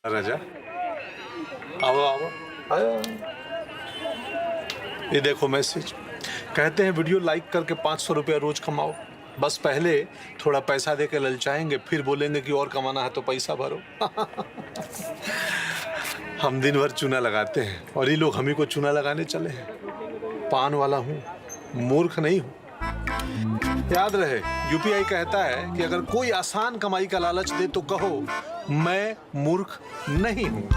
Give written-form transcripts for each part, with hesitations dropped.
राजा, आओ आओ आया। ये देखो मैसेज। कहते हैं वीडियो लाइक करके 500 रुपया रोज कमाओ। बस पहले थोड़ा पैसा दे के ललचाएंगे, फिर बोलेंगे कि और कमाना है तो पैसा भरो। हम दिन भर चूना लगाते हैं और ये लोग हम ही को चूना लगाने चले हैं। पान वाला हूँ, मूर्ख नहीं हूँ। याद रहे, यूपीआई कहता है कि अगर कोई आसान कमाई का लालच दे तो कहो मैं मूर्ख नहीं हूँ।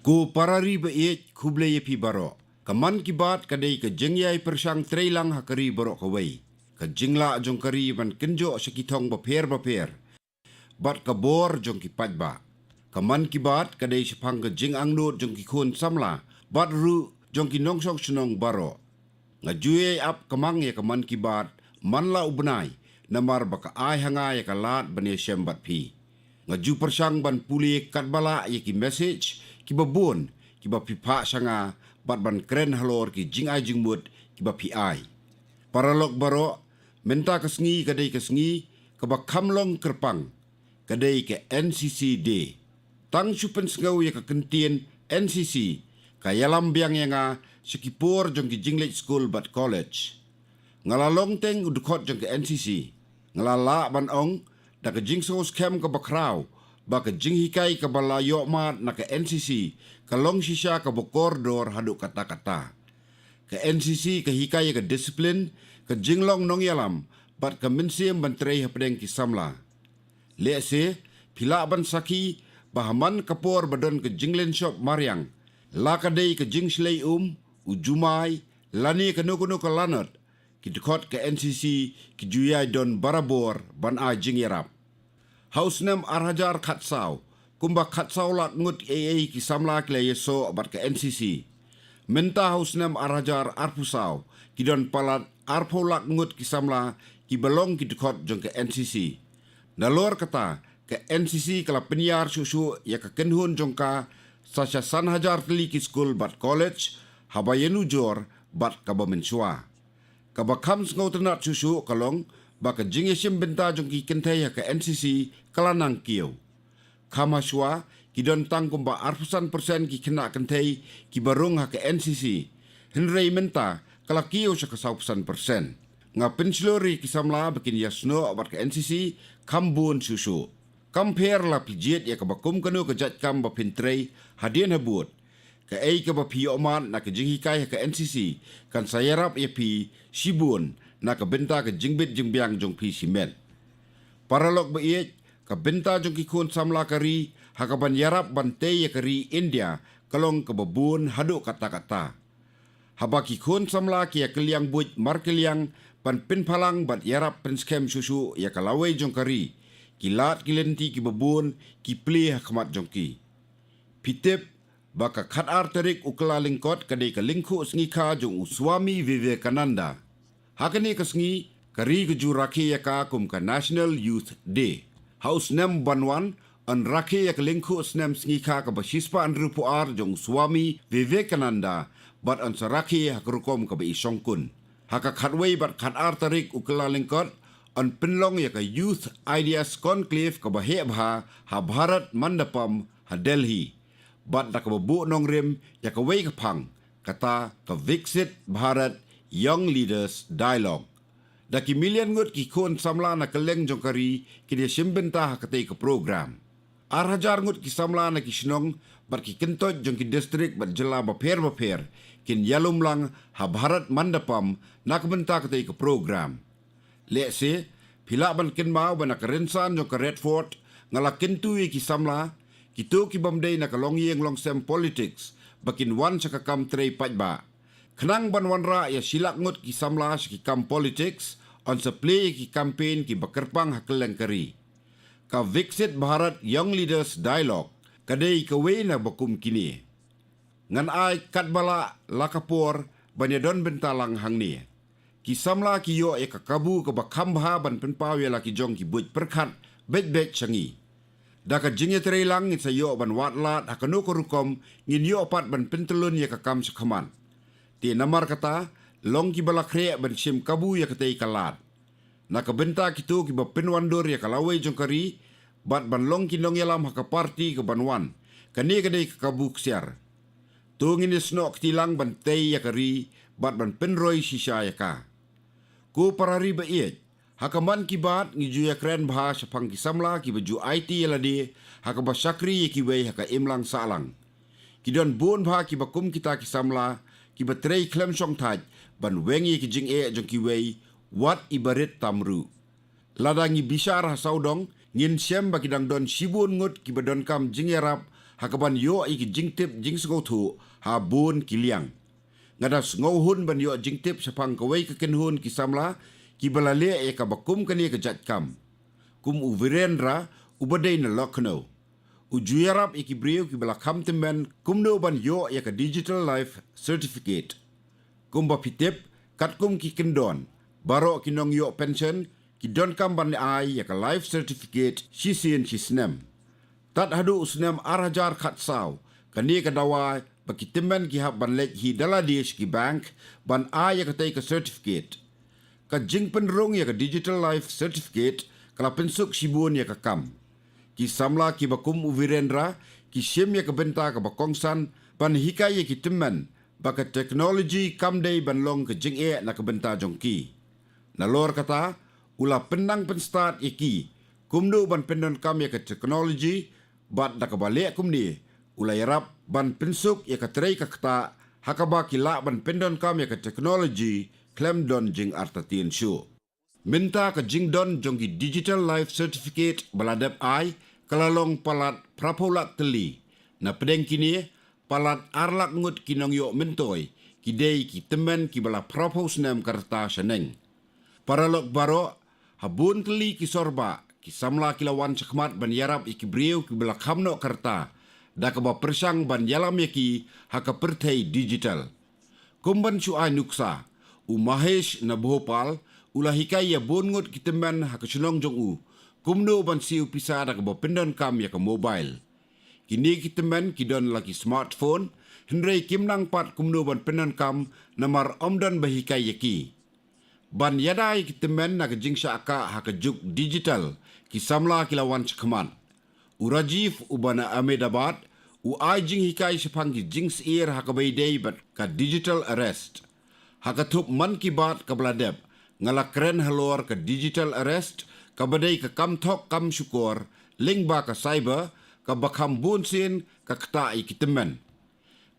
Ko parari ba iet kuble ye pi baro. Kaman ki baat kadai ke jengyai persang treilang hakari baro kawai. Ka jingla jong kari ban kenjo sakitong ba per. Bat ka bor jong ki pajba. Kaman ki baat kadai sepang ke jing angnut jong ki kun samla. Bat ru jong ki nongsong senong baro. Ngajue ap kamang ya kaman ki baat manla ubnai. Namar baka ai hanga ya kalat bani syembat pi. Ngaju persang ban puli katbala ya ki message. Kiba bun, kiba pipa sanga, bat ban keren halor ki jing ai jing mut, kiba pi ai. Paralog baro, menta kesngi kadai kesngi, kaba kamlong kerpang, kadai ke NCC Day. Tang supen sengau ya ke kentien NCC, kayalam biang yanga, sekipur jong ki jinglet school bat college. Ngalalong teng udukot jong ke NCC, ngalala ban ong, da ke jing sos kem kaba kraw, baka jing hikai ka balayo mat na ka NCC ka long sisya ka bokordor hadu kata-kata. Ka NCC ka hikai ka disiplin ka jinglong nong yalam bat ka minsim bantrei hapdeng ki samla. Lease pila ban saki bahaman kapor badon ka jinglen shop mariang la kadai ka jing slay ujumai lani ka nukuno ka lanot ki dukot ka NCC ki juyai don barabor ban a jing yarap. Hausnem arhajar khatsau, kumba khatsau lat ngut AA ki samla kle yeso bat ke NCC. Menta hausnem arhajar arpusau, ki don palat arpo lat ngut ki samla ki belong ki dukot jong ke NCC. Nalor kata ke NCC kala penyar susu ya ke kenhun jongka sasya san hajar teli ki school bat college habayenu jor bat kaba mensua. Kaba kams ngau tenat susu kalong baka jingesim benta jong ki kentai ke NCC kalanang kiau. Kamaswa ki don tang kumba arpusan persen ki kena kentai ki barung ha ke NCC. Henrei menta kala kiau sa kasaupusan persen. Nga pensilori ki samla bikin yasno abat ke NCC kambun susu. Kamper la pijet ya kabakum kanu kejat kam bapintrei hadian habut. Ka ei ka bapi oman na ke jinghikai ke NCC kan sayarap ya pi sibun na ka benta ka jingbit jingbiang jong pi simen. Paralog ba iet ka benta jong kikun samla kari hakaban yarap bante ya kari India kalong kababun hadu kata-kata. Haba kikun samla ki ya keliang buit markeliang ban pinpalang bat yarap penskem susu ya kalawai jong kari kilat kilenti ki babun ki pli hakamat jong ki. Pitip baka khat arterik ukla lingkot kadai ka lingku sngika jong Swami Vivekananda. Hakani kasngi kari keju rakhi ya ka kum ka National Youth Day. Haus nem banwan an rakhi ya ka lingku snem sngika ka basispa an rupuar jong Swami Vivekananda bat an sarakhi ya kerukom ka ba isongkun. Haka khatway bat khat artarik ukla lingkot an penlong ya ka Youth Ideas Conclave ka bahebha ha Bharat Mandapam ha Delhi. Bat da ka babu nong rim ya ka way kapang kata ka Viksit Bharat Young Leaders Dialogue. Daki milian ngut ki kun samla na keleng jong kari kini simbenta hakatay ka program. Arhajar ngut ki samla na ki sinong bat ki kentot jong ki distrik bat jela baper kin yalum lang ha Bharat Mandapam na kabenta katay ka program. Lese, pila ban kinmao ban nakarinsan jong ka Redford ngalakin tuwi ki samla kito ki bamday na kalongyeng long sem politics bakin wan sa kakam trey pajba. Kenang banwanra ya silak ngut ki samla ki kam politics on seplay ki campaign ki bakerpang hakeleng kari. Ka Viksit Bharat Young Leaders Dialogue kadai kawe na bakum kini. Ngan ai katbala lakapor banyadon bentalang hang ni. Ki samla ki yo e kakabu ka bakambha ban penpaw ya laki jong ki buj perkat bet changi. Daka jingya tereilang ngin sayo ban watlat hakanu korukom ngin yo opat ban pentelun ya kakam sekaman. Ti namar kata long ki balakre ban sim kabu ya katai kalat. Naka benta kitu ki ba penwandur ya kalawai jongkari bat ban long ki nong yalam haka parti ke banwan. Kani kadai kabu ksiar. Tu ngin isnok tilang ban tei ya kari bat ban penroi sisa ya ka. Ku parari ba iet. Hakaman kibat ngiju ya keren bahas pang kisamla ki baju IT yalade haka basakri ya kiwei haka imlang salang. Kidon bon bah ki bakum kita kisamla ki batrei klem song taj ban wengi ki jing e jong kiwei wat ibarit tamru. Ladangi bisar hasaudong ngin siam ba kidang don sibun ngut ki badon kam jing yarap haka ban yo i ki jing tip jing segotu ha bon kiliang. Ngadas ngohun ban yo jing tip sapang kawei ke kenhun kisamla ki balale e ka bakum kani ka jat kam. Kum u virendra ubadai na lokno. U juyarap e ki breu ki balakam temen kum no ban yo e ka digital life certificate. Kum ba pitip kat kum ki kendon. Baro ki nong yo pension ki don kam ban ai e ka life certificate sisien sisnem. Tat hadu usnem arajar khat saw. Kani ka dawai baki temen ki hab ban lek hi daladish ki bank ban ai e ka tay ka certificate. Ka jing penrong ya ka digital life certificate kala pensuk sibun ya ka kam. Ki samla ki bakum uvirendra ki sim ya ka benta ka bakongsan pan hikai ya ki temen baka teknologi kam day ban long ka jing e na ka benta jongki. Nalor kata ula penang penstart ya ki kumdu ban pendon kam ya ka teknologi bat da ka balik kumni ula yarap ban pensuk ya ka trei ka kata hakaba ki la ban pendon kam ya ka teknologi klem don jing artatien show. Minta ka jing don jongki digital life certificate baladap ai kalalong palat prapolat teli. Na pedeng kini palat arlak ngut kinong yo mentoy kidei ki temen ki bala propos nem karta seneng. Paralok baro habun teli ki sorba ki samla kilawan sakmat ban yarap iki brieu ki bala kamno karta da ka ba persang ban yalam yaki haka pertei digital. Kumban su ai nuksa u Mahesh na Bhopal ulah hikai ya bongot kiteman hakasunong jong u kumno ban siu pisa da ka pendon kam ya ka mobile. Kini kiteman kidon lagi smartphone hendrei kimnang pat kumno ban pendon kam namar omdan bahikai yaki. Ban yadai kiteman na ka jingsha aka hakajuk digital ki samla kilawan chakman. U Rajiv ubana Ahmedabad u ai jing hikai sepanggi jings ear hakabai day bat ka digital arrest. Hakatup man kibat ka bladep, ngala keren halor ka digital arrest, ka badai ka kamtok kam syukur, ling ba ka cyber, ka bakam bunsin, ka ktai kitemen.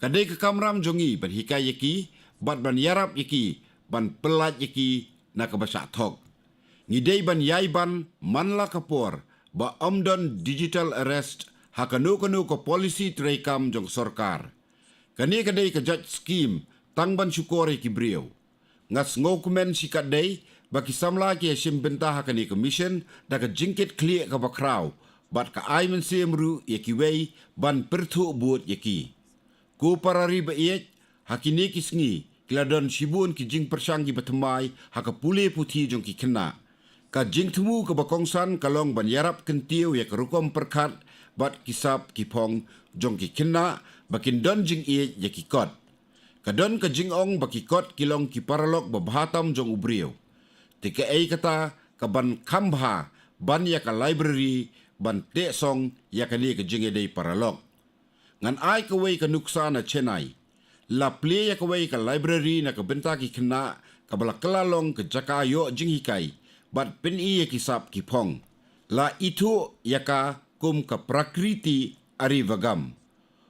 Kadai ka kamram jongi ban hikai yaki, bat ban yarap yaki, ban pelat yaki, na ka basak thok. Ngidai ban yai ban manla kapor, ba omdon digital arrest, hakanu-kanu ka polisi treikam jong sorkar. Kani kadai ka judge scheme, tangban syukuri ki briau. Ngas ngokumen si kadai baki samla ki sim bentah kani commission da ka jingkit klik ka bakraw bat ka ai men semru ye ki wei ban pertu buat ye ki. Ku parari ba iet hakini ki sngi kiladon sibun ki jing persang ki batemai haka pule puti jong ki kena. Ka jing temu ka bakongsan kalong ban yarap kentiu ye ka rukom perkat bat kisap ki pong jong ki kena bakin don jing iet ye ki kot. Kadon ka jingong bakikot kilong ki paralok babahatam jong ubriyo. Tika ay kata ka ban kambha ban ya ka library ban te song ya ka li ka jinge day paralok. Ngan ay kaway ka nuksa na Chennai. La ple ya kaway ka library na ka benta ki kena ka balakalalong ka jakayo jinghikai bat peni ya kisap ki pong. La itu ya ka kum ka prakriti arivagam.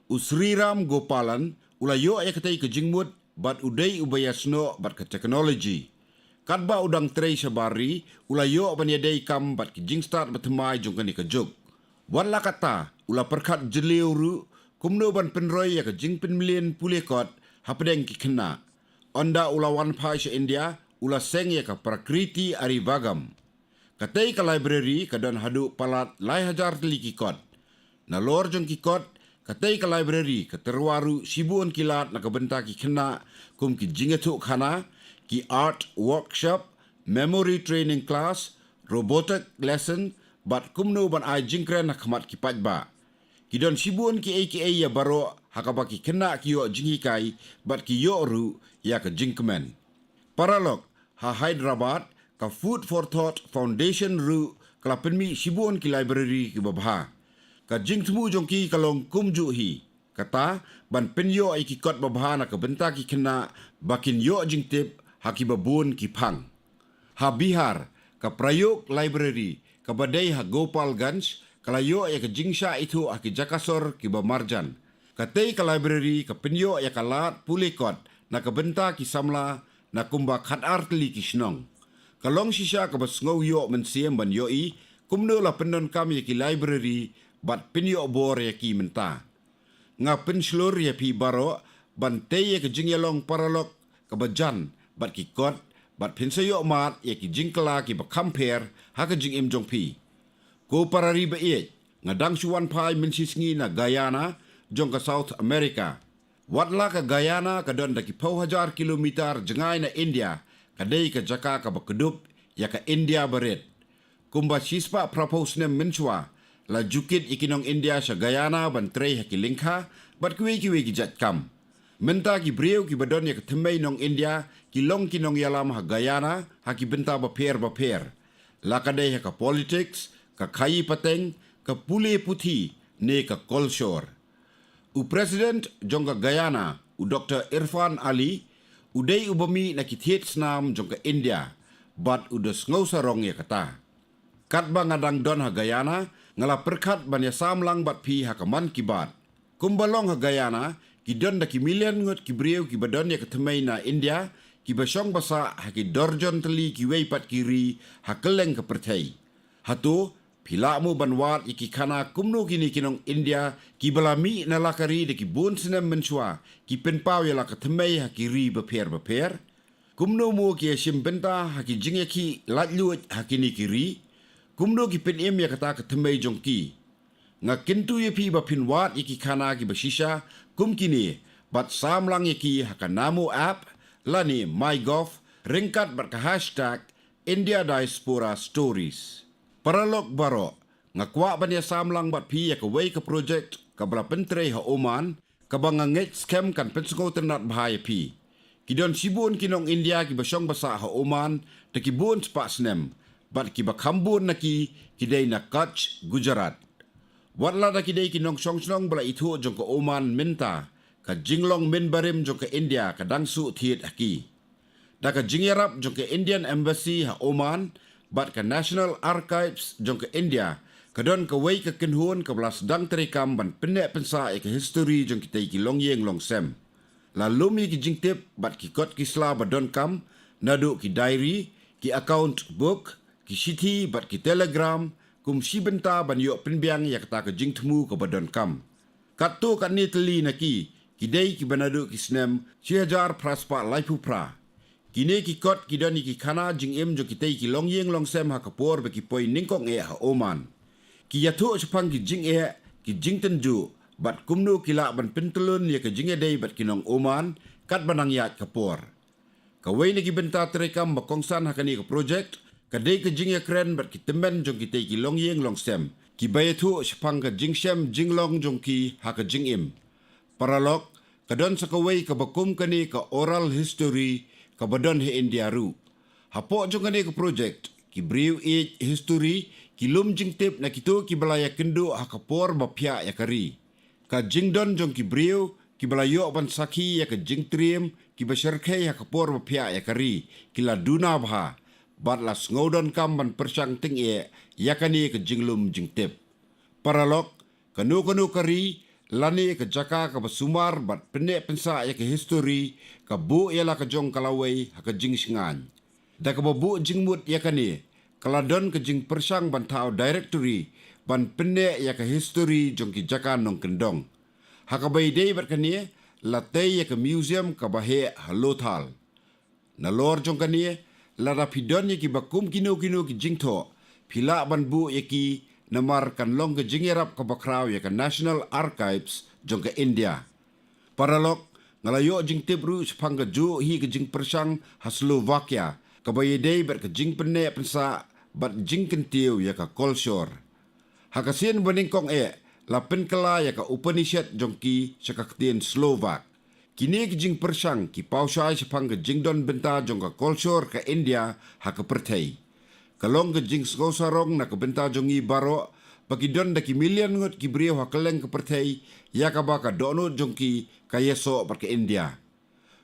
Usriram Gopalan ulayo ay katay ka jingmut bat uday ubayasno bat ka technology. Kadba udang trey sabari ulayo banyaday kam bat ki jingstart batemay jong kani ka jog. Wala kata ula perkat jeliuru kumno ban penroy ya ka jing penmilin pulekot hapadeng ki kena. onda ulawan pai se India ula seng ya ka prakriti ari bagam. Katei ka library kadon hadu palat lai hajar teli kikot. Na lor jong kikot katei ka library ka terwaru sibuan kilat na kabenta ki kena kum ki jingetu khana ki art workshop, memory training class, robotic lesson bat kumno ban ai jingkren na khamat ki pajba. Kidon sibuan ki ai ya baro hakaba ki kena ki yo jingikai bat ki yo ru ya ka jingkemen. Paralog ha Hyderabad ka Food for Thought Foundation ru kala penmi sibuan ki library ki babha. Ka jingtemu jongki kalong kumju hi. Kata ban penyo ai ki kot babha na ka benta ki kena bakin yo jingtip haki babun ki phang. Ha Bihar ka Prayog Library ka badai ha Gopalganj kala yo ya ka jingsha itu haki Jakasor ki Bamarjan. Katei ka library ka penyo ya kalat pulikot na ka benta ki Samla na kumba khatar teli ki Shnong. Kalong sisa ka basngau yo mensiem ban yoi kumno la pendon kami ki library bat penyo bor ya ki menta. Nga penslur ya pi baro ban te ya ka jingyalong paralok ka bajan bat ki kot bat pensayo mat ya ki jingkala ki bakamper ha ka jing im jong pi. Ko parari ba ie ngadang suwan pai mensisngi na Guyana jong ka South America. Watla ka Guyana ka don daki pau hajar kilometer jengai na India kadai ka jaka ka bakedup ya ka India baret. Kumba sispa propose nem menswa la jukit ikinong India sa Guyana ban trei haki lingkha bat kiwi ki jat kam. Menta ki breu ki badon ya ka temei nong India ki long kinong yalam ha Guyana haki benta baper. La kadai ha ka politics, ka kai pateng, ka pule puthi ne ka kolshore. U President jongka Guyana, u Dr. Irfan Ali, udai ubami na kithiet snam jongka India, bat udas ngau ya kata. Kat ba ngadang don ha Guyana, ngala perkat ban ya samlang bat pi ha kaman kibat. Kumbalong ha Guyana, ki don da ki million ngot ki breu ki badon ya katemai na India, ki basyong basa ha ki dorjon teli ki weipat kiri ha keleng ke pertai. Hatu, pila mu banwat iki kana kumno kini kinong India ki balami na lakari de ki bun sinem mensua ki penpau ya laka temei ha ki ri baper. Kumno mu ki asim benta ha ki jingya ki latluat ha kini kiri. Kumno ki pen ya kata ka temei jongki. Nga kintu ya pi bapinwat iki kana ki basisha kum kini bat samlang ya ki ha ka namo app lani MyGov ringkat bat ka hashtag India Diaspora Stories. Paralog baro, nga kwa ba niya samlang bat pi ya ka way ka project ka bala pentre ha Oman, ka ba nga ngit scam kan pensungo ternat bahaya pi. Kidon sibun kinong India ki basyong basa ha Oman, ta ki buon spa snem, bat ki bakambun na ki kiday na Kutch, Gujarat. Watla da kiday kinong song bala itu jong ka Oman minta, ka jinglong min barim jong ka India ka dangsu thiet haki. Da ka jingyarap jong ka Indian Embassy ha Oman, bat ka National Archives jong ka India, kadon ka way ka kinhun ka belas dang terikam ban penek pensa ka history jong kita ki longyeng longsem. Lalu ki jingtip bat ki kot kisla badon kam, nadu ki diary, ki account book, ki city bat ki telegram, kum si benta ban yok penbiang ya kata ka jingtemu ka badon kam. Katu kat ni teli na ki day ki banadu ki snem, si hajar praspa laipu pra. Kini ki kot ki doni ki kana jing im jo kitei ki longyeng longsem ha kapor be ki poi ningkong ha Oman. Ki yatu sepang ki jing ki jing tenju bat kumnu kila ban pentulun ya ka jing dei bat kinong Oman kat banang yat kapor. Kawai ni ki benta terekam bakongsan ha kani ka project kadai ka jing kren bat ki temen jong kitei ki longyeng longsem. Ki bayatu sepang ka jing sem jing long jong ki ha ka jing im. Paralog kadon sa kawai ka bakum kani ka oral history kabadon he India ru. Hapo jong kani ka project ki briu history ki lum jing tip na kito ki balaya kendo ha kapor bapya ya kari. Ka jing don jong ki briu ki balayo ban saki ya ka jing trim ki basharkhe ha kapor bapya ya kari ki la duna bha bat las ngodon kam ban persang ting ya kani ka jing lum jing tip. Paralog kanu kari lani ka jaka ka basumar bat pene pensa ya ka history ka bu ya la ka jong kalawai ha ka jing singan. Da ka babu jing mut ya kani kaladon ka jing persang ban tau directory ban pene ya ka history jong ki jaka nong kendong. Ha ka bay day bat kani latay ya ka museum ka bahe halothal. Nalor jong kanie lara pidon ye ki bakum kino ki jingtho pila ban bu ye ki namar kan long ke jingerap ka bakraw ye ka National Archives jong ka India. Paralok ngalayo jing tibru sepang ke ju hi ke jing persang ha Slovakia ka bayedei ber ke jing penne pensa bat jing kentiu ye ka Kolshor. Hakasin beningkong la penkala ya ka Upanishad jongki sakaktian Slovak. Kini ki jing persang ki pausai sepang ke jing don benta jong ka Kolshor ka India ha ka pertai. Kalong ke jing skosarong na ka benta jongi baro bagi don da ki million ngot ki brio ha keleng ka pertai ya ka baka dono jongki ka yeso par ka India.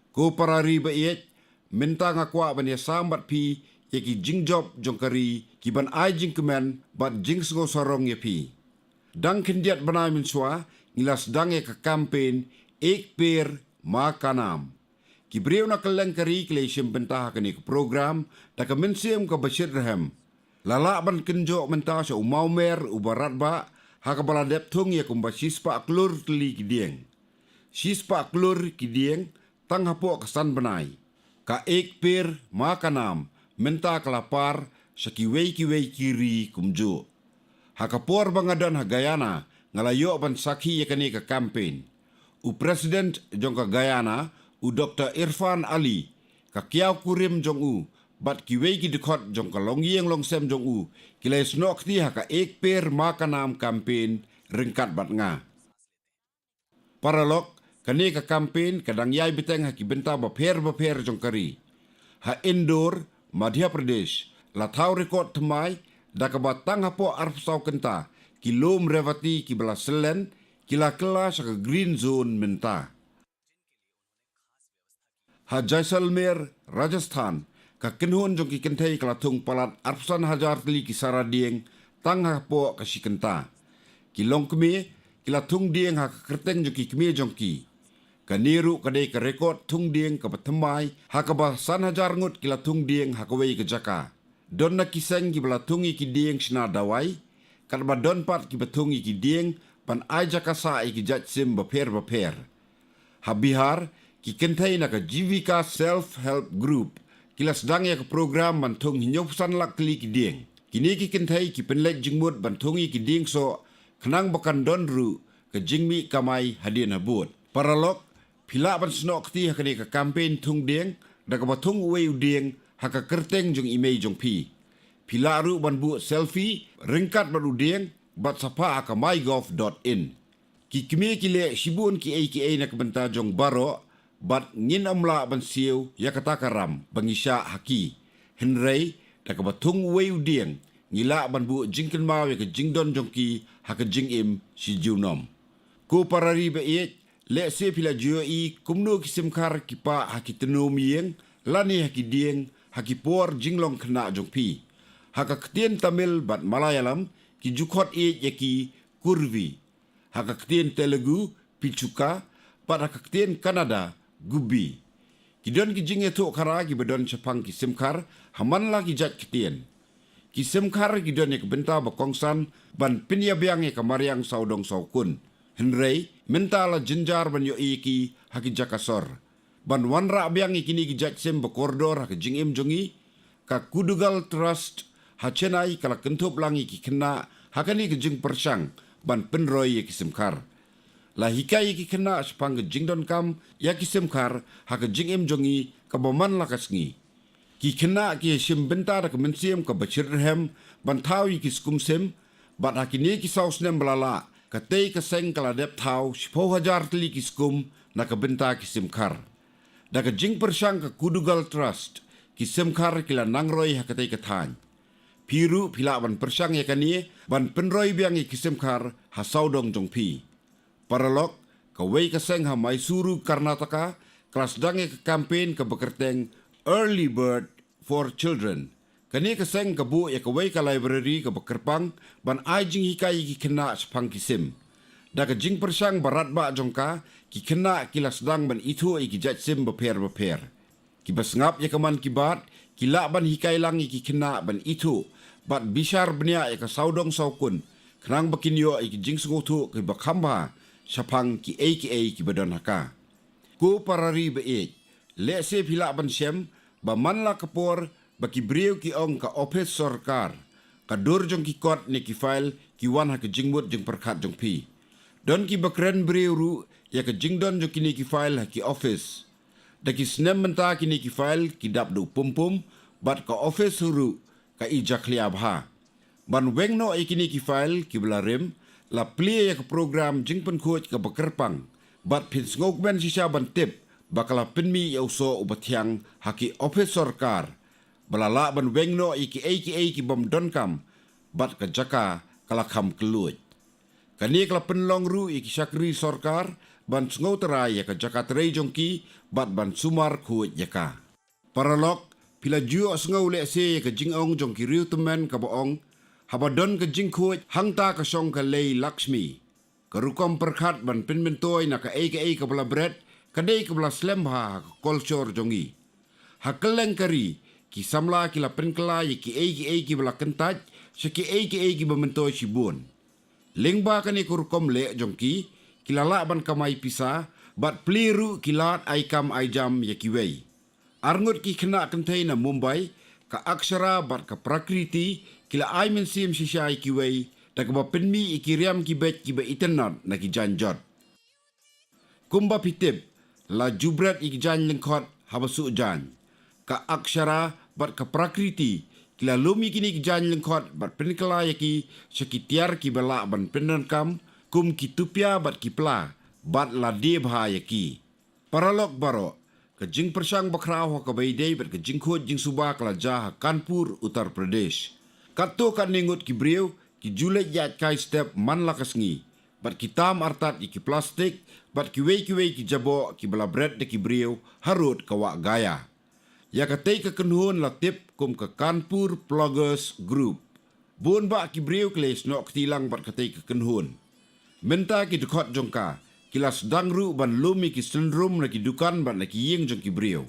Ko parari ba iet menta ngakwa ban ya sambat pi ya ki jing job jongkari ki ban ai jing kemen bat jing skosarong ya pi. Dang kendiat banai mensua ngilas dang ka campaign ek per makanam. Ki breu na keleng kari klesim bentah kini ke program da ka mensiam ka Bashir Rahim. Lala ban kenjo mentah sa umau mer ubarat ba ha ka bala dep thung ya kumba sispa klur tli ki dieng. Sispa klur ki dieng tang hapo kesan banai. Ka ek per makanam mentah kelapar sa kiwei kiri kumjo. Hakapor bangadan ha Guyana ngalayo ban sakhi yakani ka campaign. U President jong ka Guyana u Dr. Irfan Ali ka kiaw kurim jong u bat kiwei ki dikot jong ka longieng longsem jong u kilai snok ti ha ka ek per makanam campaign ringkat bat nga. Paralok kani ka campaign kadang yai biteng ha ki benta baper jong kari. Ha Indore, Madhya Pradesh la thau rekod temai da ka batang hapo arpsau kenta kilom revati ki bala selen kila kela sa ka green zone menta. Ha Jaisalmer, Rajasthan ka kenhun jong ki kentai kala tung palat arpsan hajar teli ki saradieng tang hapo ka si kenta. Kilong kemi kila tung dieng ha ka kerteng jong ki kemi jong ki. Kaniru kadai ka rekod tung dieng ka batemai ha ka basan hajar ngut kila tung dieng ha ka wei ka jaka. Don na kiseng ki balatungi ki dieng sina dawai, kat ba don pat ki batungi ki dieng pan aja kasa ki jatsim baper. Ha Bihar ki kentai na ka Jivika Self-Help Group, kilas dang ya ka program bantung hinyopsan lak kli ki dieng. Kini ki kentai ki penlek jingmut bantungi ki dieng so kenang bakan don ru ke jingmi kamai hadian habut. Paralok, pila ban snok ti hakani ka campaign tung dieng, da ka batung uwe dieng haka kerteng jong imei jong pi. Pilaru ban buat selfie, ringkat baru dieng, bat sapa aka mygov.in. Ki kime kile sibun ki nak benta jong baro, bat ngin amla ban siu ya kata karam, bangisya haki. Henrei, da ka batung weu dieng, ngila ban buat jingken mau ya ke jingdon jong ki, haka jing im si junom. Ko parari ba iet, le se pila joi kumno kisimkar kipa haki tenom yeng, lani haki dieng, haki por jinglong kena jong pi. Haka ketien Tamil bat Malayalam ki jukot yaki kurvi. Haka ketien Telugu picuka bat haka ketien Kanada gubi. Kidon ki jing eto kara ki bedon sepang ki simkar haman la ki jat ketien. Ki simkar kidon yak benta bakongsan ban pinyabiang yak mariang saudong saukun. Henrei menta la jinjar ban yo iki haki jakasor. Ban wanra biang ikini ki jatsim bakordor haka jingim jongi ka Kudugal Trust hachenai kala kentup langi ki kena hakani ki jing persang ban penroy ki simkar. La hikai ki kena sepang ke jingdon kam ya ki simkar haka jingim jongi ka baman la kasngi. Ki kena ki sim benta da kemensiam ka Bashir Rahim ban tawi ki skumsim bat hakini ki sausnem belala ka tei ka seng kala dep tau 10,000 teli ki skum na ka benta ki simkar. Da ka jing persang ka Kudugal Trust ki simkar kila nangroy hakatai katany. Piru pila ban persang ya kani ban penroy biang ki simkar ha saudong jong pi. Paralok ka wei ka seng ha Mysuru Karnataka kelas dang ka campaign ka bekerteng Early Bird for Children. Kani ka seng ka bu ya ka wei ka library ka bekerpang ban ai jing hikai ki kena sepang kisim. Da ka jing persang barat ba jongka ki kena kilas dang ban itu ki jatsim baper. Ki basngap ya kaman kibat kila ban hikai langi ki kena ban itu bat bishar benia ya ka saudong saukun kenang bakinyo ki jing sungutu ki bakamba sapang ki ki badon haka. Ko parari be le se pila ban sem ba manla kapor ba ki brio ki ong ka office sarkar ka dur jong ki kot ni ki file ki wan ha ka jingmut jong perkhat jong pi don ki bakren brio ru ya ka jingdon jong kini ki file ha ki office da ki snem menta kini ki file ki dap du pum bat ka office ru ka ijak liab ha ban weng no ikini ki file ki blarem la pli ya ka program jingpen khoj ka bakerpang bat phin ngok ben sisa ban tip bakala penmi ya uso ubathyang haki office sarkar balala ban weng no iki bom donkam bat ka jaka kala kham kluj kani kala penlong ru iki sakri sarkar ban ngotara ya ka jaka trei jongki bat ban sumar khoj yaka paralok pila juo sngau le se ka jingong jongki riu temen ka boong habadon ka jingkhoj hangta ka song ka lei lakshmi karukom perkhat ban pinmentoi na ka ka bala bread kadai ka bala slembha culture jongi hakeleng kari ki samla ki la penkla ki bala kentaj seki ki bamentoi sibun lengba kani kurukom le jongki kilala ban kamai pisa bat pliru kilat aikam aijam yakiwei arngut ki kena kentai na Mumbai ka aksara bat ka prakriti kila ai mensim sisai kiwei tak ba penmi ikiriam ki bet ki ba internet na ki janjot kumba pitip la jubrat ik jan lengkot habasu jan ka aksara bat ka prakriti kila lumi kini ki jan lengkot bat penkala yaki sekitiar ki bala ban penankam kum ki tupia bat ki pla bat la debha yaki paralok baro ka jing persang bakrao ka baidei bat ka jingkhot jing subak la jah Kanpur Uttar Pradesh kato kan ningut ki brio ki julet yat kai step man lakasngi bat ki tam artat ki plastik bat ki wei ki jabo ki bala bread de ki brio harut kawa gaya ya ka tei ka kenhun la tip kum ka Kanpur Bloggers Group bun ba ki brio kles nok tilang bat ka tei ka kenhun menta ki dekot jongka kilas dangru ban lumi ki syndrome na ki dukan ban na ki yeng jong ki brio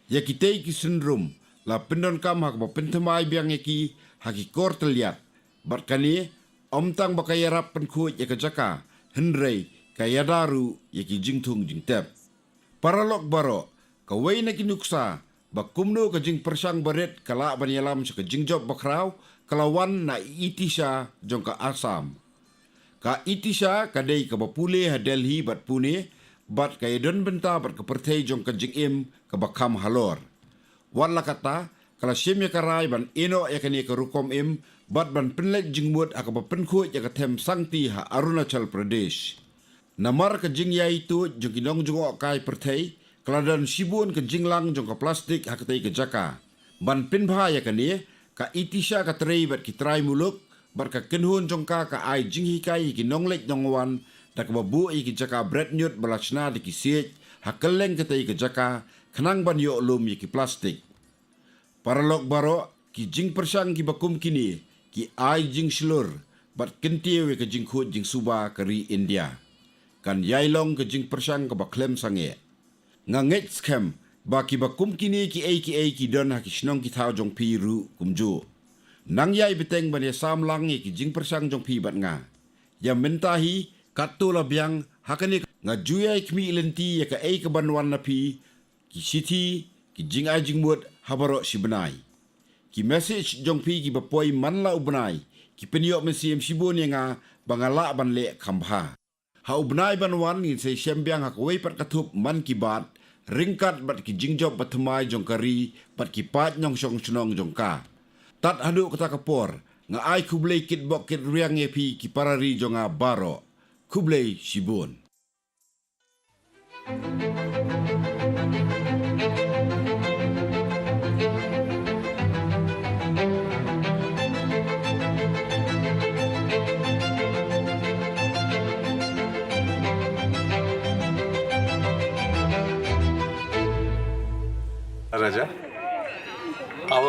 ya ki tei ki syndrome la pendon kam hak ba pentemai biang ki haki kor teliat bat kani omtang bakayarap penkhoj ya ka jaka hendrei kaya daru ya ki jingthung jingtep paralok baro ka wei na kinuksa ba kumno ka jing persang baret kala ban yalam sa ka jingjob bakraw kalawan na itisha jong ka Assam ka itisha kadai ka bapule ha Delhi bat Pune bat kaya don benta bat ka perthei jong ka jingim ka bakam halor wala kata kala semya karai ban eno ya kani ka rukom im bat ban penlet jingmut aka ba penkhoj ya ka them sangti ha Arunachal Pradesh namar ka jingya itu jong kinong jong kai perthei kaladan sibun ka jinglang jong ka plastik ha ka tei ka jaka ban pinbha ya kani ka itisha ka trei bat ki trai muluk bat ka kenhun jong ka ai jinghi kai ki nonglek nongwan tak ba bu i ki jaka bread nyut balachna di ki siet ha keleng ka tei ka jaka khnang ban yo lum ki plastik paralok baro ki jing persang ki bakum kini ki ai jing slur bat kentie ka jing khot jing suba kari India kan yailong ka jing persang ka baklem sange nganget scam ba ki bakum kini ki don ha ki snong ki thau jong pi ru kumju nang yai beteng ban ya samlang ki jing persang jong pi bat nga ya mentahi katula biang hakani nga juyai kmi lenti ya ka ka banwan na pi ki siti ki jing ai jing mut habaro sibenai ki message jong pi ki bapoi manla ubnai ki peniok mesim sibun nga bangala ban le khambha ha ubnai ban wan ni se sembiang ha koi pat kathup man ki bat ringkat bat ki jingjob batmai jong kari bat ki pat nyong song snong jong ka tat hadu kata kapor nga ai kublei kit bok kit riang pi ki parari jonga baro kublei sibun राजा आओ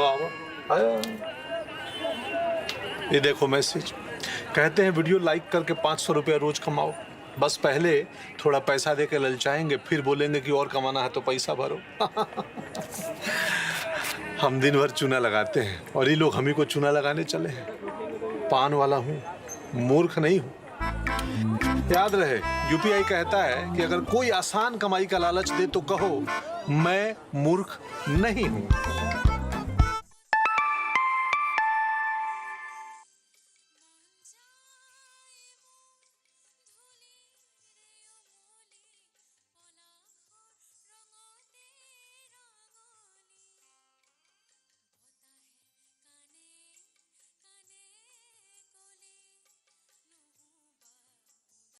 आयो ये देखो मैसेज कहते हैं video like करके 500 रुपया रोज कमाओ बस पहले थोड़ा पैसा दे के ललचाएंगे फिर बोलेंगे कि और कमाना है तो पैसा भरो हम दिन भर चूना लगाते हैं और ये लोग हम ही को चूना लगाने चले हैं पान वाला हूँ मूर्ख नहीं हूँ याद रहे, यूपीआई कहता है कि अगर कोई आसान कमाई का लालच दे तो कहो मैं मूर्ख नहीं हूं।